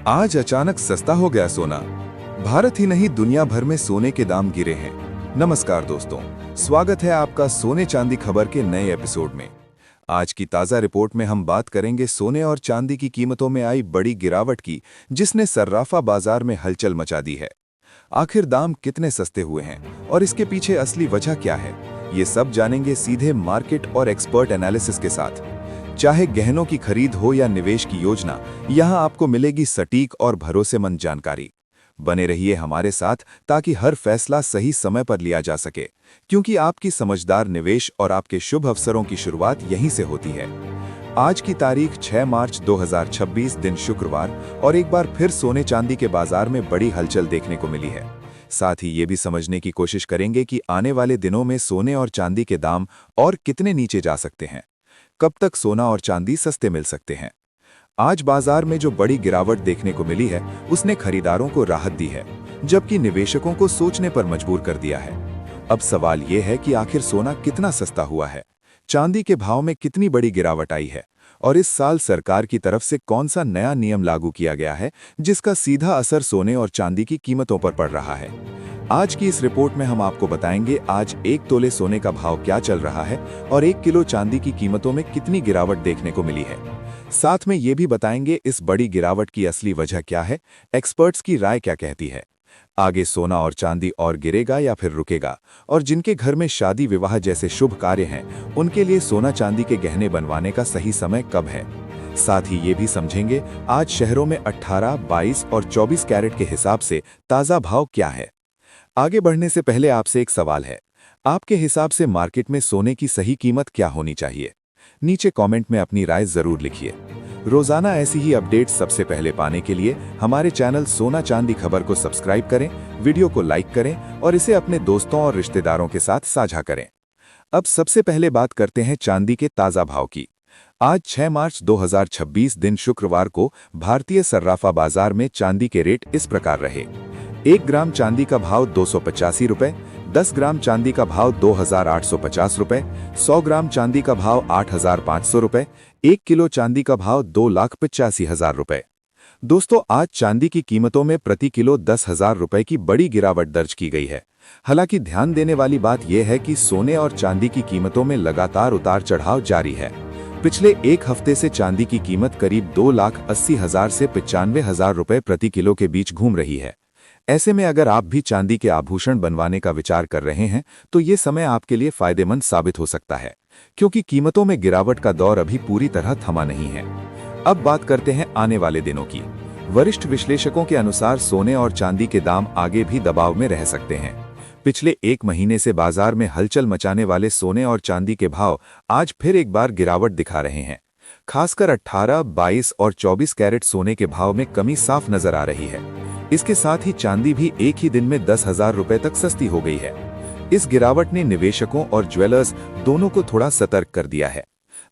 आज अचानक सस्ता हो गया सोना। भारत ही नहीं दुनिया भर में सोने के दाम गिरे हैं। नमस्कार दोस्तों, स्वागत है आपका सोने चांदी खबर के नए एपिसोड में। आज की ताज़ा रिपोर्ट में हम बात करेंगे सोने और चांदी की कीमतों में आई बड़ी गिरावट की, जिसने सर्राफा बाजार में हलचल मचा दी है। आखिर दाम कितने सस्ते हुए हैं और इसके पीछे असली वजह क्या है, ये सब जानेंगे सीधे मार्केट और एक्सपर्ट एनालिसिस के साथ। चाहे गहनों की खरीद हो या निवेश की योजना, यहां आपको मिलेगी सटीक और भरोसेमंद जानकारी। बने रहिए हमारे साथ ताकि हर फैसला सही समय पर लिया जा सके, क्योंकि आपकी समझदार निवेश और आपके शुभ अवसरों की शुरुआत यहीं से होती है। आज की तारीख 6 मार्च 2026 दिन शुक्रवार, और एक बार फिर सोने चांदी के बाजार में बड़ी हलचल देखने को मिली है। साथ ही ये भी समझने की कोशिश करेंगे कि आने वाले दिनों में सोने और चांदी के दाम और कितने नीचे जा सकते हैं। कब तक सोना और चांदी सस्ते मिल सकते हैं। आज बाजार में जो बड़ी गिरावट देखने को मिली है, उसने खरीदारों को राहत दी है, जबकि निवेशकों को सोचने पर मजबूर कर दिया है। अब सवाल ये है कि आखिर सोना कितना सस्ता हुआ है, चांदी के भाव में कितनी बड़ी गिरावट आई है, और इस साल सरकार की तरफ से कौन सा नया नियम लागू किया गया है, जिसका सीधा असर सोने और चांदी की कीमतों पर पड़ रहा है। आज की इस रिपोर्ट में हम आपको बताएंगे आज 1 तोले सोने का भाव क्या चल रहा है और 1 किलो चांदी की कीमतों में कितनी गिरावट देखने को मिली है। साथ में ये भी बताएंगे इस बड़ी गिरावट की असली वजह क्या है, एक्सपर्ट्स की राय क्या कहती है। आगे सोना और चांदी और गिरेगा या फिर रुकेगा, और जिनके घर में शादी विवाह जैसे शुभ कार्य हैं, उनके लिए सोना चांदी के गहने बनवाने का सही समय कब है। साथ ही ये भी समझेंगे आज शहरों में 18, 22 और 24 कैरेट के हिसाब से ताज़ा भाव क्या है। आगे बढ़ने से पहले आपसे एक सवाल है, आपके हिसाब से मार्केट में सोने की सही कीमत क्या होनी चाहिए? नीचे कमेंट में अपनी राय जरूर लिखिए। रोजाना ऐसी ही अपडेट सबसे पहले पाने के लिए हमारे चैनल सोना चांदी खबर को सब्सक्राइब करें, वीडियो को लाइक करें और इसे अपने दोस्तों और रिश्तेदारों के साथ साझा करें। अब सबसे पहले बात करते हैं चांदी के ताज़ा भाव की। आज 6 मार्च 2026 दिन शुक्रवार को भारतीय सर्राफा बाजार में चांदी के रेट इस प्रकार रहे। 1 ग्राम चांदी का भाव 285 रुपए, 10 ग्राम चांदी का भाव 2850 रुपए, 100 ग्राम चांदी का भाव 8500 रुपए, 1 किलो चांदी का भाव 2,85,000 रुपए। दोस्तों, आज चांदी की कीमतों में प्रति किलो 10,000 रुपए की बड़ी गिरावट दर्ज की गई है। हालांकि ध्यान देने वाली बात यह है कि सोने और चांदी की कीमतों में लगातार उतार चढ़ाव जारी है। पिछले एक हफ्ते से चांदी की कीमत करीब 2,80,000 से 95,000 रुपए प्रति किलो के बीच घूम रही है। ऐसे में अगर आप भी चांदी के आभूषण बनवाने का विचार कर रहे हैं, तो ये समय आपके लिए फायदेमंद साबित हो सकता है, क्योंकि कीमतों में गिरावट का दौर अभी पूरी तरह थमा नहीं है। अब बात करते हैं आने वाले दिनों की। वरिष्ठ विश्लेषकों के अनुसार सोने और चांदी के दाम आगे भी दबाव में रह सकते हैं। पिछले एक महीने से बाजार में हलचल मचाने वाले सोने और चांदी के भाव आज फिर एक बार गिरावट दिखा रहे हैं। खासकर 18, 22 और 24 कैरेट सोने के भाव में कमी साफ नजर आ रही है। इसके साथ ही चांदी भी एक ही दिन में 10,000 रुपए तक सस्ती हो गई है। इस गिरावट ने निवेशकों और ज्वेलर्स दोनों को थोड़ा सतर्क कर दिया है।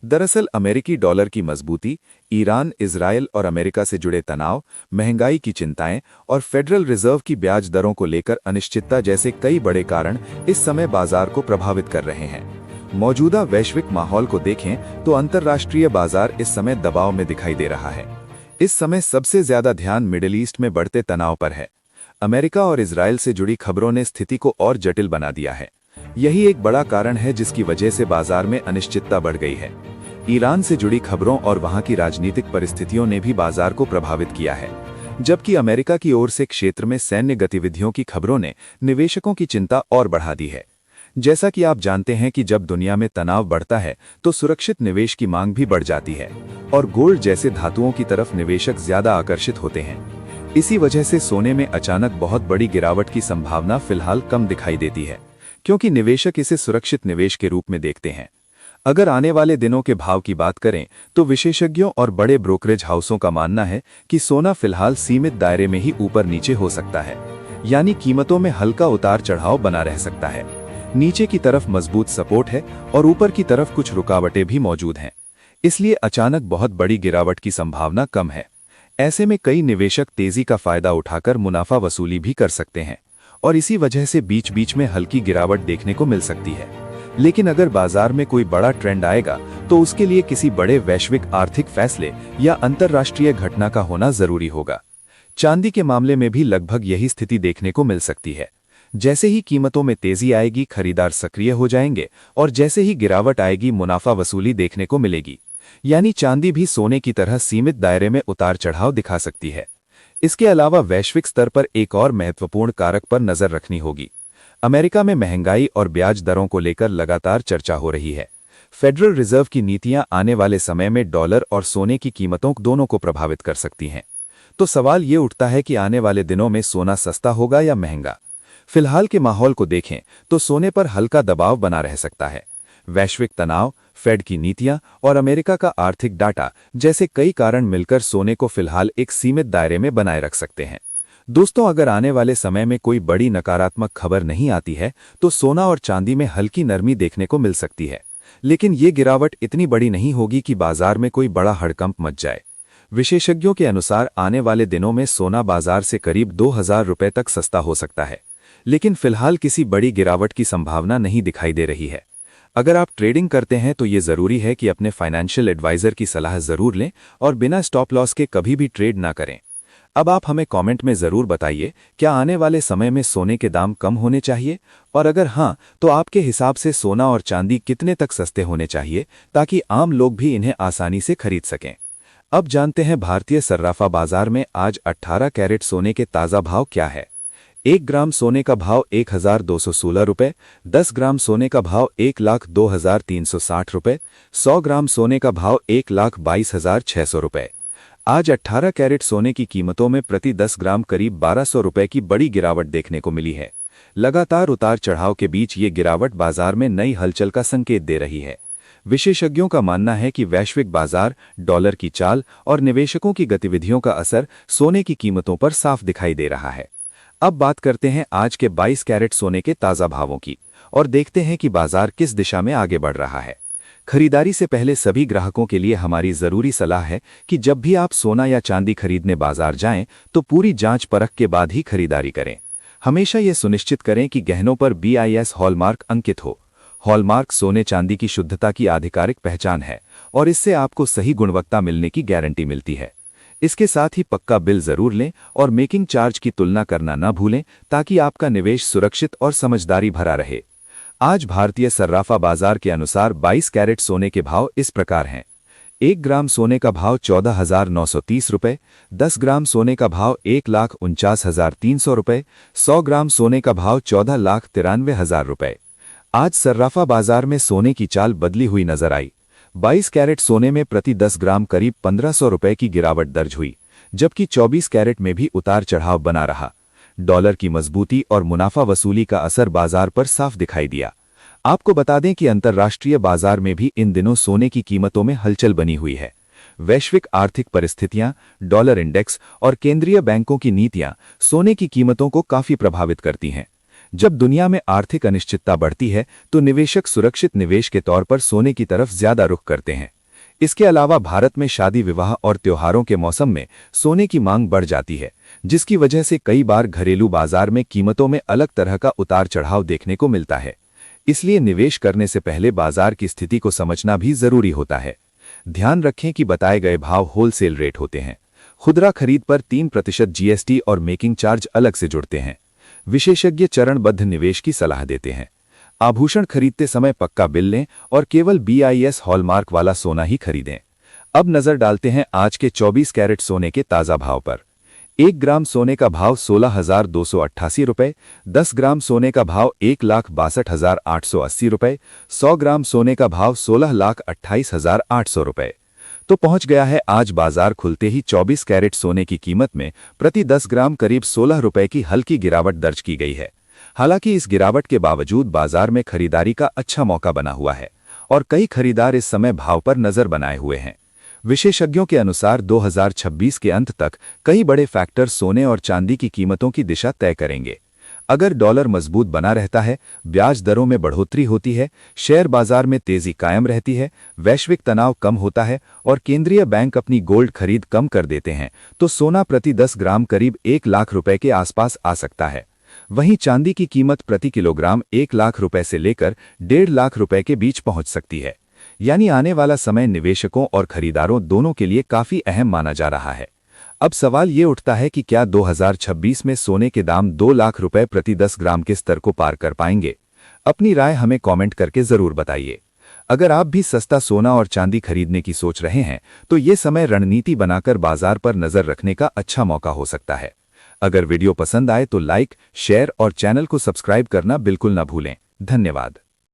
दरअसल अमेरिकी डॉलर की मजबूती, ईरान, इजराइल और अमेरिका से जुड़े तनाव, महंगाई की चिंताएं और फेडरल रिजर्व की ब्याज दरों को लेकर अनिश्चितता जैसे कई बड़े कारण इस समय बाजार को प्रभावित कर रहे हैं। मौजूदा वैश्विक माहौल को देखें तो अंतर्राष्ट्रीय बाजार इस समय दबाव में दिखाई दे रहा है। इस समय सबसे ज्यादा ध्यान मिडिल ईस्ट में बढ़ते तनाव पर है। अमेरिका और इजराइल से जुड़ी खबरों ने स्थिति को और जटिल बना दिया है। यही एक बड़ा कारण है जिसकी वजह से बाजार में अनिश्चितता बढ़ गई है। ईरान से जुड़ी खबरों और वहां की राजनीतिक परिस्थितियों ने भी बाजार को प्रभावित किया है, जबकि अमेरिका की ओर से क्षेत्र में सैन्य गतिविधियों की खबरों ने निवेशकों की चिंता और बढ़ा दी है। जैसा कि आप जानते हैं कि जब दुनिया में तनाव बढ़ता है तो सुरक्षित निवेश की मांग भी बढ़ जाती है और गोल्ड जैसे धातुओं की तरफ निवेशक ज्यादा आकर्षित होते हैं। इसी वजह से सोने में अचानक बहुत बड़ी गिरावट की संभावना फिलहाल कम दिखाई देती है, क्योंकि निवेशक इसे सुरक्षित निवेश के रूप में देखते हैं। अगर आने वाले दिनों के भाव की बात करें तो विशेषज्ञों और बड़े ब्रोकरेज हाउसों का मानना है कि सोना फिलहाल सीमित दायरे में ही ऊपर नीचे हो सकता है, यानी कीमतों में हल्का उतार चढ़ाव बना रह सकता है। नीचे की तरफ मजबूत सपोर्ट है और ऊपर की तरफ कुछ रुकावटें भी मौजूद हैं, इसलिए अचानक बहुत बड़ी गिरावट की संभावना कम है। ऐसे में कई निवेशक तेजी का फायदा उठाकर मुनाफा वसूली भी कर सकते हैं और इसी वजह से बीच बीच में हल्की गिरावट देखने को मिल सकती है। लेकिन अगर बाजार में कोई बड़ा ट्रेंड आएगा तो उसके लिए किसी बड़े वैश्विक आर्थिक फैसले या अंतर्राष्ट्रीय घटना का होना जरूरी होगा। चांदी के मामले में भी लगभग यही स्थिति देखने को मिल सकती है। जैसे ही कीमतों में तेजी आएगी, खरीदार सक्रिय हो जाएंगे और जैसे ही गिरावट आएगी, मुनाफा वसूली देखने को मिलेगी। यानी चांदी भी सोने की तरह सीमित दायरे में उतार चढ़ाव दिखा सकती है। इसके अलावा वैश्विक स्तर पर एक और महत्वपूर्ण कारक पर नजर रखनी होगी। अमेरिका में महंगाई और ब्याज दरों को लेकर लगातार चर्चा हो रही है। फेडरल रिजर्व की नीतियां आने वाले समय में डॉलर और सोने की कीमतों दोनों को प्रभावित कर सकती हैं। तो सवाल ये उठता है कि आने वाले दिनों में सोना सस्ता होगा या महंगा। फिलहाल के माहौल को देखें तो सोने पर हल्का दबाव बना रह सकता है। वैश्विक तनाव, फेड की नीतियां और अमेरिका का आर्थिक डाटा जैसे कई कारण मिलकर सोने को फिलहाल एक सीमित दायरे में बनाए रख सकते हैं। दोस्तों, अगर आने वाले समय में कोई बड़ी नकारात्मक खबर नहीं आती है तो सोना और चांदी में हल्की नरमी देखने को मिल सकती है, लेकिन ये गिरावट इतनी बड़ी नहीं होगी कि बाजार में कोई बड़ा हड़कंप मच जाए। विशेषज्ञों के अनुसार आने वाले दिनों में सोना बाजार से करीब 2000 रुपये तक सस्ता हो सकता है, लेकिन फिलहाल किसी बड़ी गिरावट की संभावना नहीं दिखाई दे रही है। अगर आप ट्रेडिंग करते हैं तो ये जरूरी है कि अपने फाइनेंशियल एडवाइजर की सलाह जरूर लें और बिना स्टॉप लॉस के कभी भी ट्रेड ना करें। अब आप हमें कमेंट में जरूर बताइए, क्या आने वाले समय में सोने के दाम कम होने चाहिए, और अगर हाँ तो आपके हिसाब से सोना और चांदी कितने तक सस्ते होने चाहिए ताकि आम लोग भी इन्हें आसानी से खरीद सकें। अब जानते हैं भारतीय सर्राफा बाजार में आज 18 कैरेट सोने के ताज़ा भाव क्या है। 1 ग्राम सोने का भाव 1216 रुपये, 10 ग्राम सोने का भाव 1,02,360 रुपये, 100 ग्राम सोने का भाव 1,22,600 रुपये। आज 18 कैरेट सोने की कीमतों में प्रति 10 ग्राम करीब 1200 रुपये की बड़ी गिरावट देखने को मिली है। लगातार उतार चढ़ाव के बीच ये गिरावट बाजार में नई हलचल का संकेत दे रही है। विशेषज्ञों का मानना है कि वैश्विक बाजार, डॉलर की चाल और निवेशकों की गतिविधियों का असर सोने की कीमतों पर साफ दिखाई दे रहा है। अब बात करते हैं आज के 22 कैरेट सोने के ताज़ा भावों की और देखते हैं कि बाजार किस दिशा में आगे बढ़ रहा है। खरीदारी से पहले सभी ग्राहकों के लिए हमारी ज़रूरी सलाह है कि जब भी आप सोना या चांदी खरीदने बाजार जाएं तो पूरी जांच परख के बाद ही खरीदारी करें। हमेशा ये सुनिश्चित करें कि गहनों पर BIS हॉलमार्क अंकित हो। हॉलमार्क सोने चांदी की शुद्धता की आधिकारिक पहचान है और इससे आपको सही गुणवत्ता मिलने की गारंटी मिलती है। इसके साथ ही पक्का बिल जरूर लें और मेकिंग चार्ज की तुलना करना न भूलें ताकि आपका निवेश सुरक्षित और समझदारी भरा रहे। आज भारतीय सर्राफा बाजार के अनुसार 22 कैरेट सोने के भाव इस प्रकार हैं। 1 ग्राम सोने का भाव 14,930 रुपये, 10 ग्राम सोने का भाव 1,49,300 रुपये, 100 ग्राम सोने का भाव 14,93,000 रुपये। आज सर्राफा बाजार में सोने की चाल बदली हुई नजर आई। 22 कैरेट सोने में प्रति 10 ग्राम करीब 1500 रुपये की गिरावट दर्ज हुई, जबकि 24 कैरेट में भी उतार चढ़ाव बना रहा। डॉलर की मजबूती और मुनाफा वसूली का असर बाजार पर साफ दिखाई दिया। आपको बता दें कि अंतर्राष्ट्रीय बाजार में भी इन दिनों सोने की कीमतों में हलचल बनी हुई है। वैश्विक आर्थिक परिस्थितियां, डॉलर इंडेक्स और केंद्रीय बैंकों की नीतियां सोने की कीमतों को काफी प्रभावित करती हैं। जब दुनिया में आर्थिक अनिश्चितता बढ़ती है तो निवेशक सुरक्षित निवेश के तौर पर सोने की तरफ ज्यादा रुख करते हैं। इसके अलावा भारत में शादी विवाह और त्योहारों के मौसम में सोने की मांग बढ़ जाती है, जिसकी वजह से कई बार घरेलू बाजार में कीमतों में अलग तरह का उतार चढ़ाव देखने को मिलता है। इसलिए निवेश करने से पहले बाजार की स्थिति को समझना भी जरूरी होता है। ध्यान रखें कि बताए गए भाव होलसेल रेट होते हैं। खुदरा खरीद पर 3% GST और मेकिंग चार्ज अलग से जुड़ते हैं। विशेषज्ञ चरणबद्ध निवेश की सलाह देते हैं। आभूषण खरीदते समय पक्का बिल लें और केवल BIS हॉलमार्क वाला सोना ही खरीदें। अब नजर डालते हैं आज के 24 कैरेट सोने के ताज़ा भाव पर। 1 ग्राम सोने का भाव 16,288 रुपये, 10 ग्राम सोने का भाव 1,62,880 रुपये, 100 ग्राम सोने का भाव 16,28,800 रुपये। तो पहुंच गया है आज बाजार खुलते ही 24 कैरेट सोने की कीमत में प्रति 10 ग्राम करीब 16 रुपये की हल्की गिरावट दर्ज की गई है। हालांकि इस गिरावट के बावजूद बाजार में खरीदारी का अच्छा मौका बना हुआ है और कई खरीदार इस समय भाव पर नजर बनाए हुए हैं। विशेषज्ञों के अनुसार 2026 के अंत तक कई बड़े फैक्टर सोने और चांदी की कीमतों की दिशा तय करेंगे। अगर डॉलर मजबूत बना रहता है, ब्याज दरों में बढ़ोतरी होती है, शेयर बाजार में तेजी कायम रहती है, वैश्विक तनाव कम होता है और केंद्रीय बैंक अपनी गोल्ड खरीद कम कर देते हैं, तो सोना प्रति 10 ग्राम करीब 1 लाख रुपए के आसपास आ सकता है। वहीं चांदी की कीमत प्रति किलोग्राम 1 लाख रुपए से लेकर 1.5 लाख रुपए के बीच पहुंच सकती है। यानी आने वाला समय निवेशकों और खरीदारों दोनों के लिए काफी अहम माना जा रहा है। अब सवाल ये उठता है कि क्या 2026 में सोने के दाम 2 लाख रुपए प्रति 10 ग्राम के स्तर को पार कर पाएंगे? अपनी राय हमें कमेंट करके जरूर बताइए। अगर आप भी सस्ता सोना और चांदी खरीदने की सोच रहे हैं तो ये समय रणनीति बनाकर बाजार पर नजर रखने का अच्छा मौका हो सकता है। अगर वीडियो पसंद आए तो लाइक, शेयर और चैनल को सब्सक्राइब करना बिल्कुल न भूलें। धन्यवाद।